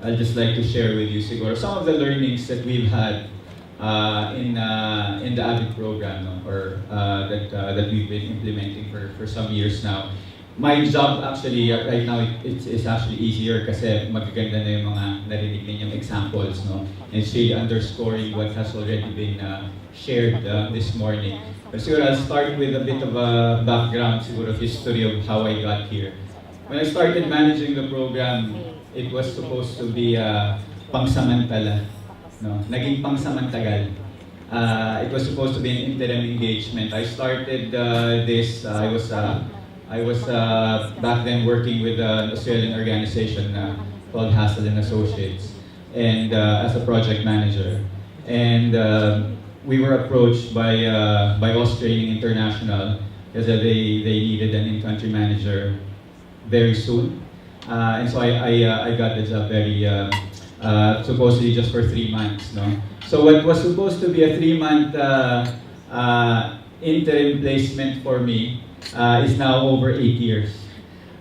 I'd just like to share with you siguro some of the learnings that we've had in the AVID program, no? Or that we've been implementing for some years now. My job actually right now it's actually easier kasi magaganda na yung mga narinig ninyong examples, no? And it's really underscoring what has already been shared this morning. But siguro I'll start with a bit of a background, siguro history of how I got here. When I started managing the program, it was supposed to be pangsamantala, no? Naging pangsamantagal. It was supposed to be an interim engagement. I started this. I was back then working with an Australian organization called Hassel and Associates, and as a project manager. And we were approached by Australian International because they needed an in-country manager very soon. And so I got the job very supposedly just for 3 months, no? So what was supposed to be a 3-month interim placement for me is now over 8 years.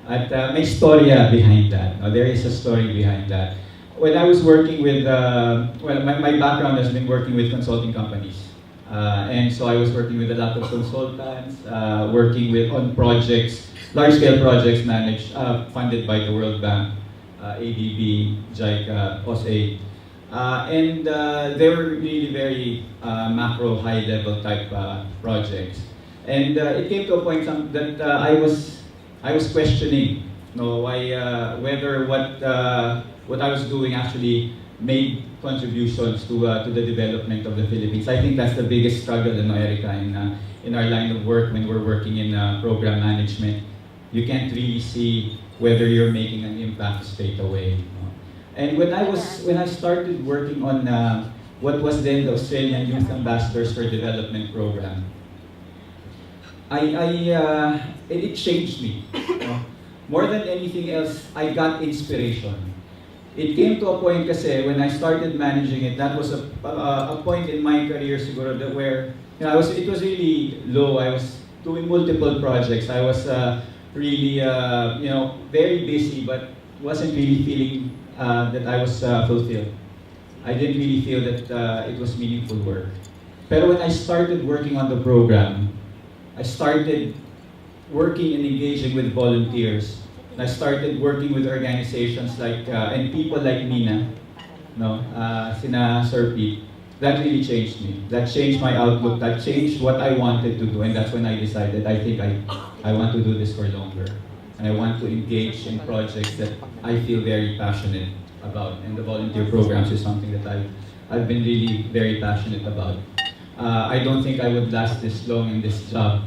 At may storya behind that. No? There is a story behind that. When I was working with, my background has been working with consulting companies. And so I was working with a lot of consultants, working on projects, large-scale projects managed, funded by the World Bank, ADB, JICA, OSA. And they were really very macro, high-level type projects. And it came to a point that I was questioning, whether what I was doing actually made contributions to the development of the Philippines. I think that's the biggest struggle in America in our line of work when we're working in program management. You can't really see whether you're making an impact straight away. And when I started working on what was then the Australian Youth Ambassadors for Development program, it changed me. More than anything else, I got inspiration. It came to a point kasi when I started managing it, that was a point in my career siguro that where it was really low. I was doing multiple projects. I was really very busy, but wasn't really feeling that I was fulfilled. I didn't really feel that it was meaningful work. But when I started working on the program, I started working and engaging with volunteers. And I started working with organizations like and people like Nina, Sina Sir Pete. That really changed me. That changed my outlook. That changed what I wanted to do. And that's when I decided I think I want to do this for longer. And I want to engage in projects that I feel very passionate about. And the volunteer programs is something that I've been really very passionate about. I don't think I would last this long in this job,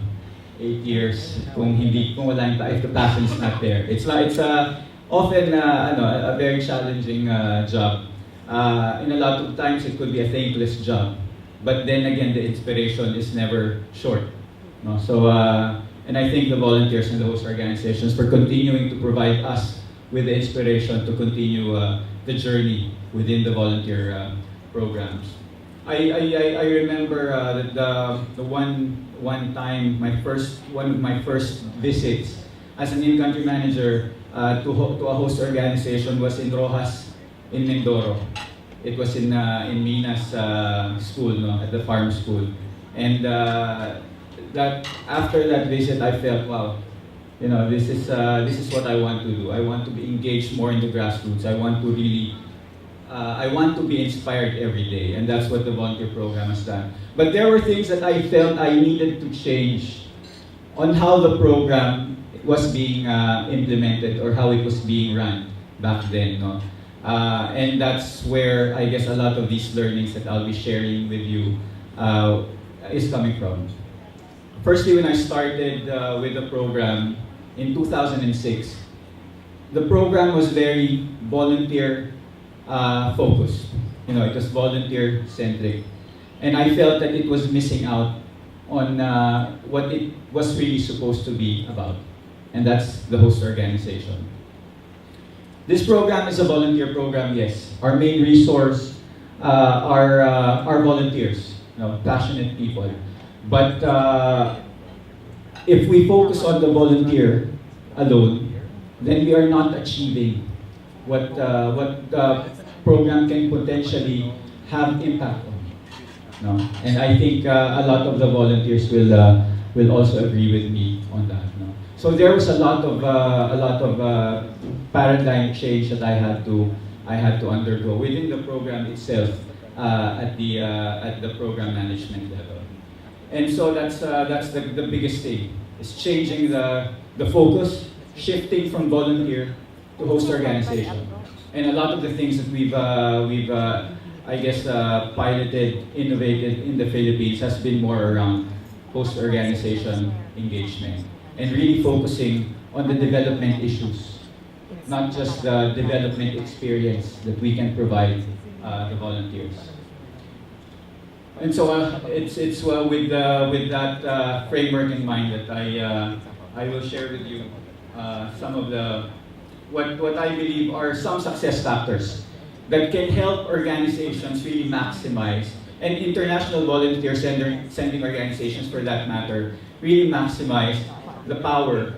8 years, kung wala yung if the passion is not there. It's often a very challenging job. In a lot of times it could be a thankless job, but then again the inspiration is never short. No? So and I thank the volunteers and the host organizations for continuing to provide us with the inspiration to continue the journey within the volunteer programs. I remember the one time one of my first visits as an in-country manager to a host organization was in Rojas in Mindoro. It was in Mina's school, at the farm school, and that after that visit I felt, wow, this is what I want to do. I want to be engaged more in the grassroots. I want to really I want to be inspired every day, and that's what the volunteer program has done. But there were things that I felt I needed to change on how the program was being implemented or how it was being run back then. No? And that's where I guess a lot of these learnings that I'll be sharing with you is coming from. Firstly, when I started with the program in 2006, the program was very volunteer focused. It was volunteer centric, and I felt that it was missing out on what it was really supposed to be about, and that's the host organization. This program is a volunteer program, yes. Our main resource are volunteers, passionate people. But if we focus on the volunteer alone, then we are not achieving what the program can potentially have impact on. No? And I think a lot of the volunteers will also agree with me on that. No? So there was a lot of paradigm change that I had to undergo within the program itself at the program management level. And so that's the biggest thing. It's changing the focus, shifting from volunteer to host organization. And a lot of the things that we've I guess piloted, innovated in the Philippines has been more around host organization engagement and really focusing on the development issues, not just the development experience that we can provide the volunteers. And so it's with that framework in mind that I will share with you some of the what I believe are some success factors that can help organizations really maximize, and international volunteer sending organizations for that matter, really maximize the power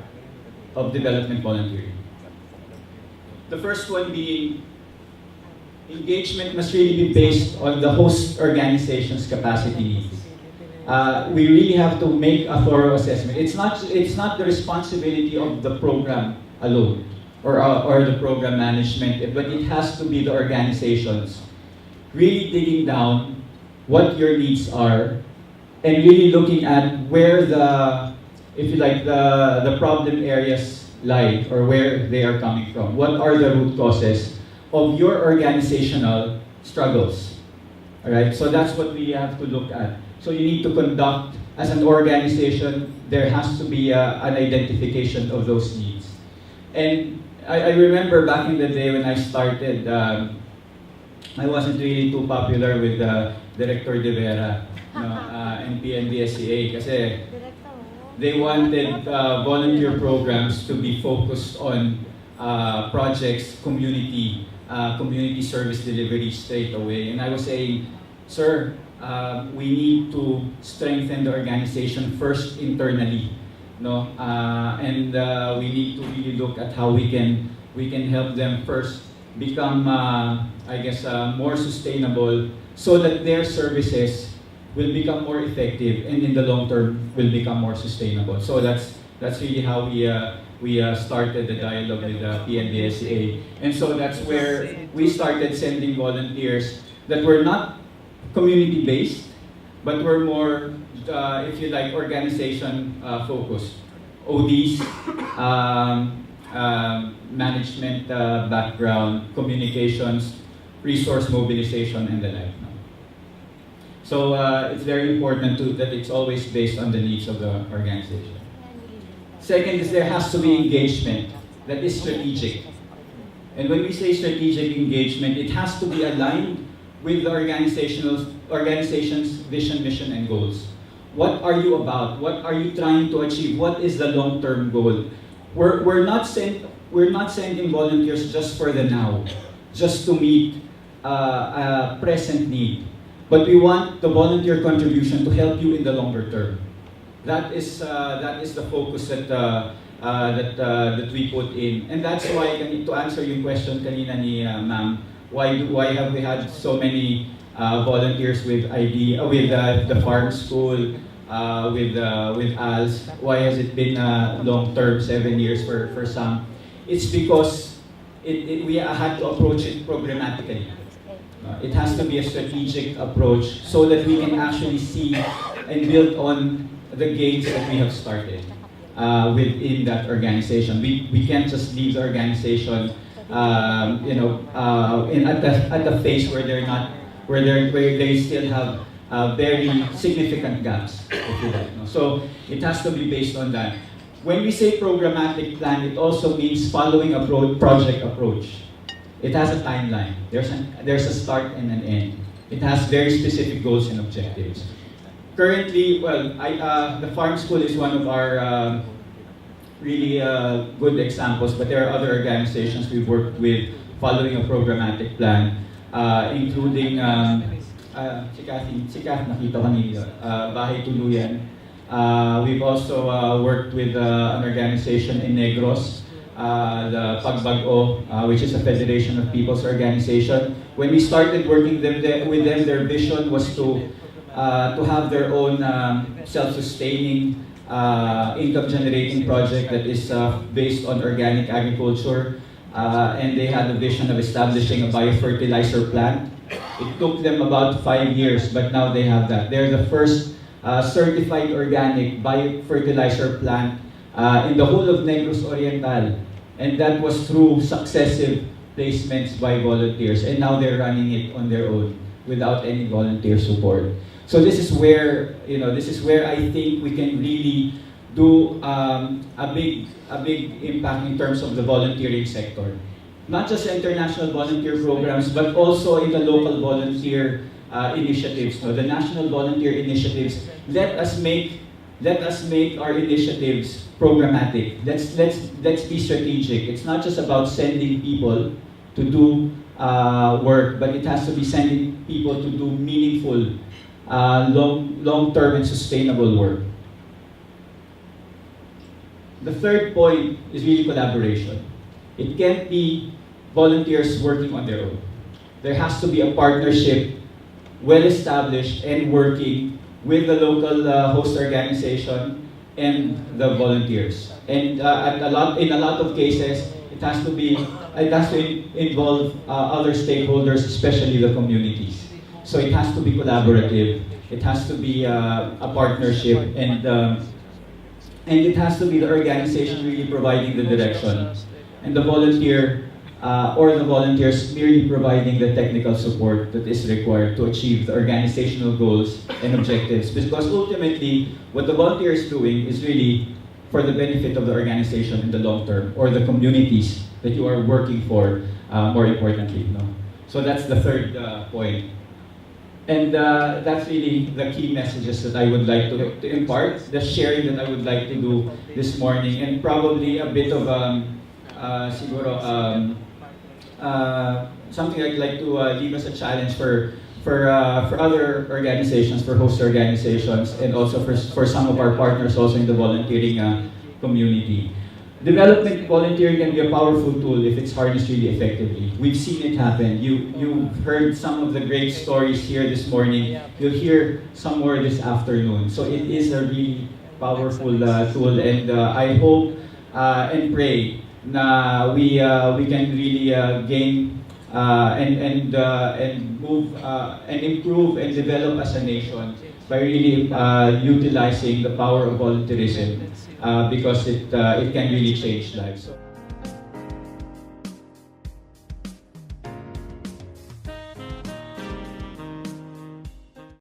of development volunteering. The first one being engagement must really be based on the host organization's capacity needs. We really have to make a thorough assessment. It's not the responsibility of the program alone or the program management, but it has to be the organizations really digging down what your needs are and really looking at where if you like, the problem areas lie or where they are coming from. What are the root causes of your organizational struggles? All right, so that's what we have to look at. So you need to conduct, as an organization, there has to be an identification of those needs. And I remember back in the day when I started, I wasn't really too popular with Director De Vera and PNDSCA kasi they wanted volunteer programs to be focused on projects, community service delivery straight away. And I was saying, sir, we need to strengthen the organization first internally, no? And we need to really look at how we can help them first become, I guess, more sustainable, so that their services will become more effective and in the long term will become more sustainable. So that's really how we started the dialogue with PNDSCA. And so that's where we started sending volunteers that were not community-based, but were more, if you like, organization-focused. ODs, management background, communications, resource mobilization, and the like. No? So it's very important that it's always based on the needs of the organization. Second is there has to be engagement that is strategic. And when we say strategic engagement, it has to be aligned with the organization's vision, mission, and goals. What are you about? What are you trying to achieve? What is the long-term goal? We're not sending volunteers just for the now, just to meet a present need. But we want the volunteer contribution to help you in the longer term. That is the focus that we put in, and that's why, to answer your question kanina ni ma'am, why have we had so many volunteers with the farm school, with ALS? Why has it been long term, 7 years for some? It's because we had to approach it programmatically. It has to be a strategic approach so that we can actually see and build on the gains that we have started within that organization. We can't just leave the organization, at the phase where they still have very significant gaps, if you like. No? So it has to be based on that. When we say programmatic plan, it also means following a project approach. It has a timeline. There's a start and an end. It has very specific goals and objectives. Currently, the farm school is one of our really good examples, but there are other organizations we've worked with following a programmatic plan, including si Kathy nakita kanina, Bahay Tuluyan. We've also worked with an organization in Negros, the Pagbago, which is a Federation of People's Organization. When we started working with them, their vision was to have their own self-sustaining income-generating project that is based on organic agriculture. And they had a vision of establishing a biofertilizer plant. It took them about 5 years, but now they have that. They're the first certified organic biofertilizer plant in the whole of Negros Oriental. And that was through successive placements by volunteers. And now they're running it on their own without any volunteer support. So this is where, this is where I think we can really do a big impact in terms of the volunteering sector. Not just international volunteer programs, but also in the local volunteer initiatives, the national volunteer initiatives. Let us make our initiatives programmatic. Let's be strategic. It's not just about sending people to do work, but it has to be sending people to do meaningful, long-term and sustainable work. The third point is really collaboration. It can't be volunteers working on their own. There has to be a partnership, well-established and working with the local host organization and the volunteers. And in a lot of cases, it has to involve other stakeholders, especially the communities. So it has to be collaborative. It has to be a partnership, and it has to be the organization really providing the direction, and the volunteer or the volunteers merely providing the technical support that is required to achieve the organizational goals and objectives. Because ultimately, what the volunteer is doing is really for the benefit of the organization in the long term, or the communities that you are working for, more importantly. So that's the third point. And that's really the key messages that I would like to impart, the sharing that I would like to do this morning, and probably a bit of something I'd like to leave as a challenge for other organizations, for host organizations, and also for some of our partners also in the volunteering community. Development volunteering can be a powerful tool if it's harnessed really effectively. We've seen it happen. You've heard some of the great stories here this morning. You'll hear some more this afternoon. So it is a really powerful tool, and I hope and pray na we can really gain and move and improve and develop as a nation by really utilizing the power of volunteerism, because it can really change lives.